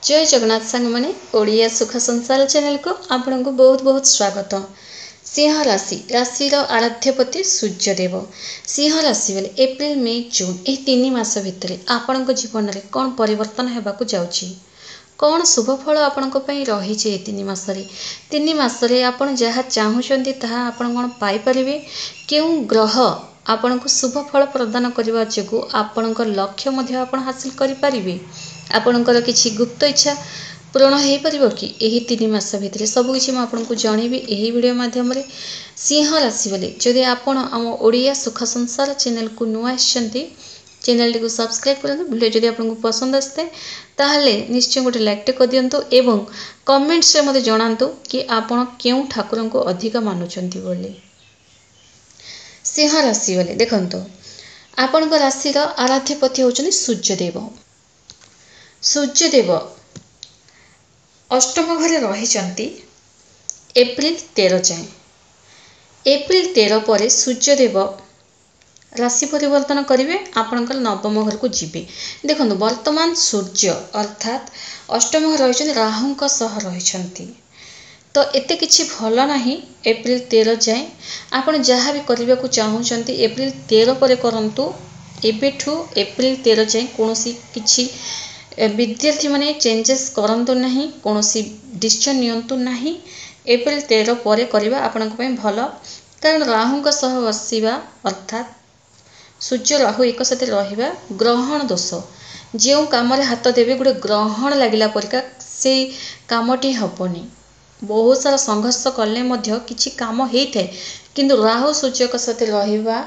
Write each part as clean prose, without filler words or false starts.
जय जगन्नाथ सांग मैंने ओडिया सुख संसार चैनल को आपण को बहुत बहुत स्वागत। सिंह राशि राशिर आराध्यपति सूर्यदेव। सिंह राशि बेले एप्रिल मे जून ए 3 मास भितर आपण जीवन में कौन परिवर्तन होगाकू जाउछि, कौन शुभ फल आपण रही 3 मासरे 3 मासरे आपण जहाँ चाहूँगी ताहा आपण कौन पाइपर, क्यों ग्रह आपण को शुभ फल प्रदान करने जो आपण लक्ष्य आपण हासिल करें, आपणकर किसी गुप्त इच्छा पूरण हो पार कि यही 3 मास भितर सबकि मुझे जनइबी यही वीडियो माध्यम सिंह राशि बेले जदि आपण आम ओडिया सुख संसार चैनल को नुआ चैनल टी सब्सक्राइब करूँ। वीडियो जदि आपको पसंद आसते ताहले निश्चय गोटे लाइक कर दिंतु एवं कमेंट्स मते जणातु कि आपण क्यों ठाकुर को अधिक मानुचंती बोली। सिंह राशि बेले देखंतु आपण राशिर आराध्यपति होचनी सूर्यदेव। सूर्यदेव अष्टम घरे रही एप्रिल 13 जाए। एप्रिल 13 पर सूर्यदेव राशि परिवर्तन करेंगे, आपणकर नवम घर को जीवे। देखो वर्तमान सूर्य अर्थात अष्टम घर रही राहु सह रही तो एते किछि भल नाही। एप्रिल 13 जाए आपण जहाँ भी करने को चाहूँगी एप्रिल 13 पर करंतु। एबेठू एप्रिल 13 जाए कौन किछि विद्यार्थी माने चेंजेस करंतु नहीं, कौन डिसीजन नियंतु नहीं। एप्रिल 13 पर करवा आपण भल, कारण राहु सह बसवा अर्थात सूर्य राहु एक साथ रहिबा ग्रहण दोष। जो काम हाथ देवे गोटे ग्रहण लगिला परिका से कामटी हेनी। बहुत सारा संघर्ष कले किछि काम होता है, किंतु राहु सूर्य के साथ रहिबा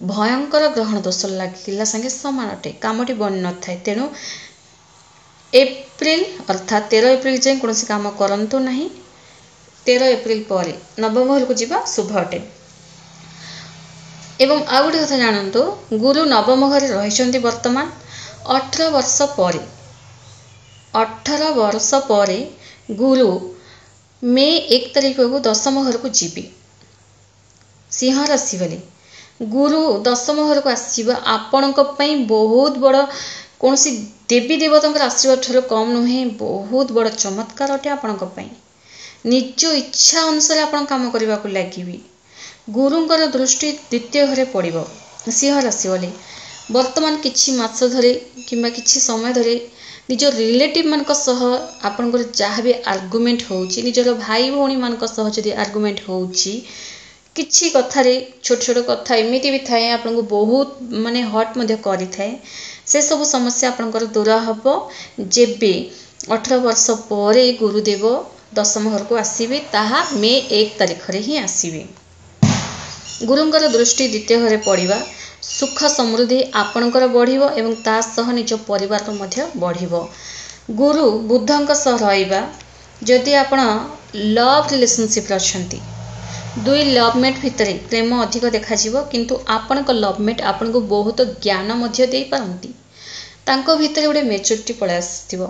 भयंकर ग्रहण दोष लगिला संगे समान अटे, कामटी बन न थाए। तेणु एप्रिल अर्थात 13 एप्रिल जाए कौन काम करंतु नहीं। 13 एप्रिल पर नवम घर को जीवा शुभ अटे। एवं आउ गोटे कथा जानतु, गुरु नवम घर रही वर्तमान 18 वर्ष पर। 18 वर्ष पर गुरु मे 1 तारिख को दशम घर को जीवे। सिंह राशि बेले गुरु दशम घर को आसवा आपण बहुत बड़ कौन देवी देवता आशीर्वाद ठार कम नुहे, बहुत बड़ चमत्कार अटे। आपण निज इच्छा अनुसार आपण काम करने को लगे। गुरुंकर दृष्टि द्वितीय घरे पड़ो। सिंह राशि बेले वर्तमान किछि मास धरे किंबा किछि समय धरे निज रिलेटिव मान सह आपनकर जहाँ भी आर्गुमेंट होउची, निजर भाई भौणी मान सह जदि आर्गुमेंट होउची, किछि कथारे छोट छोट कथा एमिति भी थाए आपन को बहुत माने हट मध्य करि थाए। से सब समस्या आपनकर दूर हबो जेबे 18 वर्ष पर गुरुदेव दशम घर को आसीबे, ताहा मे 1 तारिख रे ही आसीबे। गुरुंकर दृष्टि द्वितीय घरे पड़िबा सुख समृद्धि आपणकर बढ़िबो एवं ता सह निज परिवार मध्य बढ़िबो। गुरु बुधंक सह रहिबा जदि आपण लव रिलेशनशिप रछंती, दुई लवमेट भितर प्रेम अधिक देखा जीवो, किंतु आपणक लवमेट आपण को बहुत ज्ञान मध्य दे पारंती। तांको भितर गोटे मेच्योरिटी पळै आसीथिबो,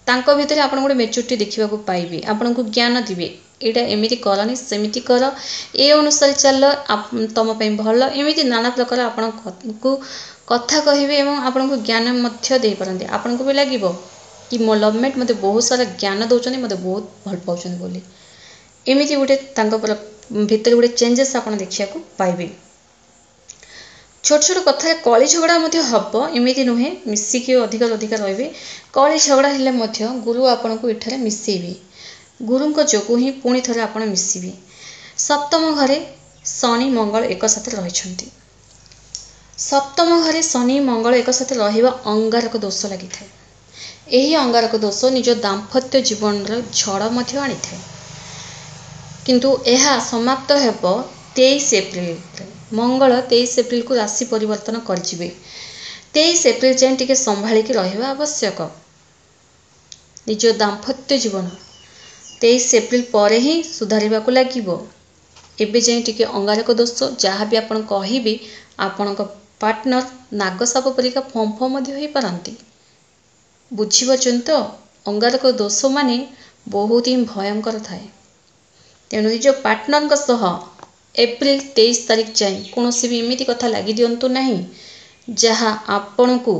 तांको भितर आपण गोटे मेच्योरिटी देखिबा को पाइबे, आपण को ज्ञान दिबे एटा एमिति करनी सेमिति कर, ए अनुसार चल तुम भल, एमिति नाना प्रकार आपण को कथा कहिबे एवं आपण को ज्ञान मध्य दे पारंती। आपण को भी लागिबो कि मो लवमेट मते बहुत सारा ज्ञान दउछनी, मते बहुत भल पाउछनी बोली। एमिति गोटे तांको भितर गोटे चेंजेस आपण देखिया को पाइबे। छोट छोट कथा कली झगड़ा मध्य हब, एमिति नुहे मिसिकी अधिक अधिक रहिबे। कली झगड़ा हेले मध्य गुरु आपण को एठारे मिसेबे, गुरुंक जोगु ही पुणी थरे आपण मिसिबे। सप्तम घरे शनि मंगल एक साथ रहिछंती। सप्तम घरे शनि मंगल एक साथ रहिबा अंगारक दोष लागि थाए। एही अंगारक दोष निज दाम्पत्य जीवन रे झड़ मध्य आनी थाए, किंतु एहा समाप्त हेबो 23 एप्रिल। मंगल 23 एप्रिल को राशि परिवर्तन करजिबे। 23 एप्रिल जाए टिके संभाली के रहिबा आवश्यक। निज दाम्पत्य जीवन 23 एप्रिल पर ही सुधारिबा को लागिबो। एबे जाए टिके अंगारक दोष जहाँ भी आपण कहिबे आपणक पार्टनर नागसाप परिका फंफ मध्य होई पारंती। बुझिबचन तो अंगारक दोष माने बहुत ही भयंकर थाए। तेणु निज पार्टनर सह एप्रिल 23 तारिख जाए कौन भी एमिति कथा लगी दिंतु नहीं जहाँ आपण को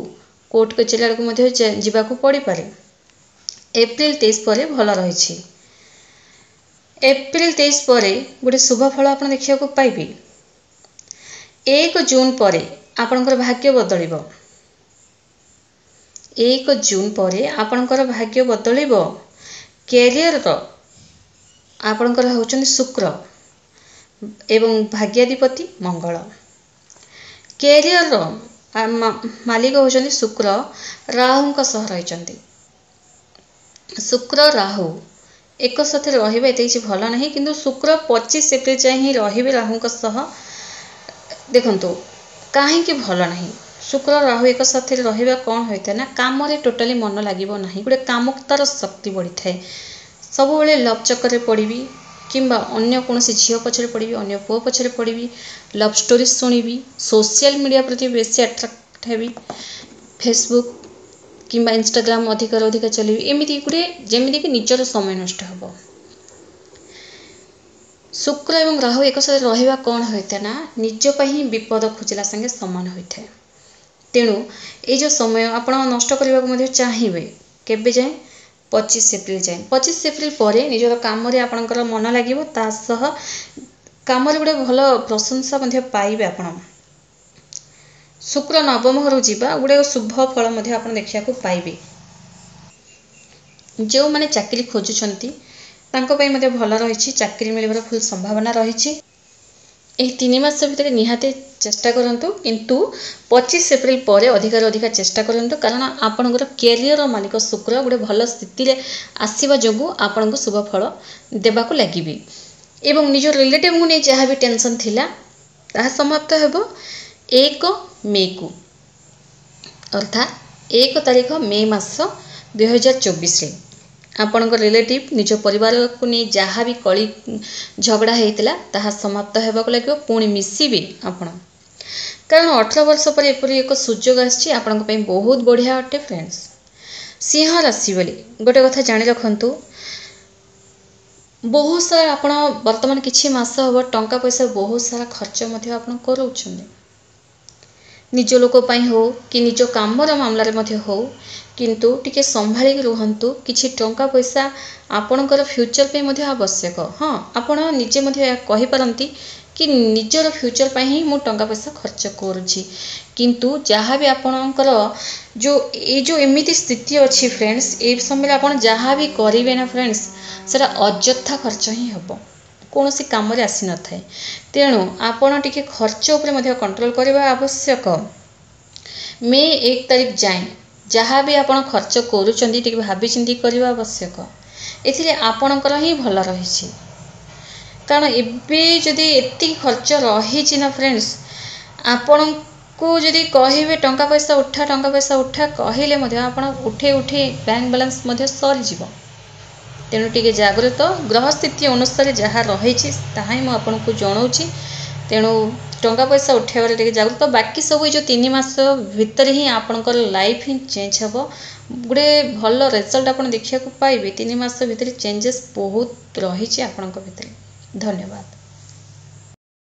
कोर्ट कचेरी को मध्य जीवाकू पड़ी पारे। एप्रिल 23 पर भल रही। एप्रिल 23 पर गोटे शुभ फल आप देखा पाइबे। 1 जून पर आपणकर भाग्य बदल। 1 जून पर आपणकर भाग्य बदल। कैरियर आपणकर होचंदी शुक्र एवं भाग्याधिपति मंगल। कैरियर मालिक होचंदी शुक्र राहु सह रही। शुक्र राहु एक साथ रहिबा एते किछि भल नहीं, किंतु शुक्र 25 एप्रिल जाए ही रहिबे राहु सह। देखंतु काहे कि भल नहीं। शुक्र राहु एक साथ रहिबा कौन होता है ना, काम रे टोटाली मन लागिबो नहीं। गोटे कामुकतार शक्ति बढ़ी थाए। सब बेले लव चक्कर पड़ी किंबा अन्य कौन झील पछरे पड़ी, अन्य पुओ पछरे पड़ी, लव स्टोरी शुणी, सोशल मीडिया प्रति बेसी अट्राक्ट हेबी, फेसबुक किंबा इंस्टाग्राम अधिक अधिक चलि, एमती गोटे जमीन कि निजर समय नष्ट हो। शुक्र एवं राहु एक साथ रहिबा कौन होता है ना, निज ही विपद खोजला संगे समान होता है। तेणु ये जो समय आप नष्ट करने को चाहिए केबे जाए 25 एप्रिल जाए। 25 एप्रिल पर निजर काम आपणकर मन लगे, कम गोटे भल प्रशंसा पाइबे। आप शुक्र नवम घर जावा गोटे शुभ फल आप देखा पाइबे। जो मैंने चाकरी खोजुंट भल रही, चाकरी मिलवर फुल संभावना रही। 3 मास भितर निहाती चेष्टा करूँ, किंतु 25 एप्रिल पर अधिक अधिक चेष्टा करूँ, कारण आपणकर कैरियर मालिक शुक्र गोटे भल स्थिति आसवा जो आपण को शुभ फल देवाक लगे। एवं निज रिलेटिव को नहीं जहाँ भी टेंशन थिला ताहा समाप्त हेबो 1 मे को, अर्थात 1 तारीख मे मास 2024 रे आपणकर रिलेटिव निज परिवार को नहीं जहाँ भी कली झगड़ा होता ताहा समाप्त होगा लगे, पुणी मिसिबे आपण। कारण 18 वर्ष पर एपरी एक सुजोग आछि आपण को बहुत बढ़िया अटे। फ्रेंड्स, सिंह राशि बोली गोटे कथा जानी रखंतु, बहुत सारा आपण वर्तमान किछि मास हम टंका पैसा बहुत सारा खर्च आपण करूछन, निज लोक हो कि निज काम मामलें हो, किंतु टिके संभाली रुहंतु। किछि टंका पैसा आपणकर फ्यूचर पे आवश्यक। हाँ, आपण निजे कहि पारंती कि निजर फ्यूचर पे ही मु टंका पैसा खर्च करुछि, किंतु जहाँ भी आपणकर जो एमिति स्थिति अच्छी फ्रेंड्स, ए समय आपण जहाँ भी करेंगे ना फ्रेंड्स, सेटा अଯଥା खर्च ही हम, कौन सी काम आसी न थाए। तेणु आपण टिके खर्च उपर कंट्रोल करबा आवश्यक। मे 1 तारीख जाए जहाँ भी आपण खर्च करूचंदी टिके भाबी चिंती करबा आवश्यक। एथिले आपणकर ही भल रही, कारण एबे जदि एति खर्च रही ना फ्रेंड्स, आपण को जदि कहिबे टंका पैसा उठा कहले आपण उठे उठे बैंक बैलेंस सरी जीव। तेणु टिके जागृत, ग्रह स्थिति अनुसार जहाँ रही ताहा ही आपको जनाऊँगी। तेणु टंका पैसा उठाइबार टिके जागृत। बाकी सब जो 3 मास भितर ही आपणकर लाइफ ही चेंज हे, गोटे भल रिजल्ट आप देखा पाइबे। 3 मास भितर चेंजेस बहुत रही आपणक भितर। धन्यवाद।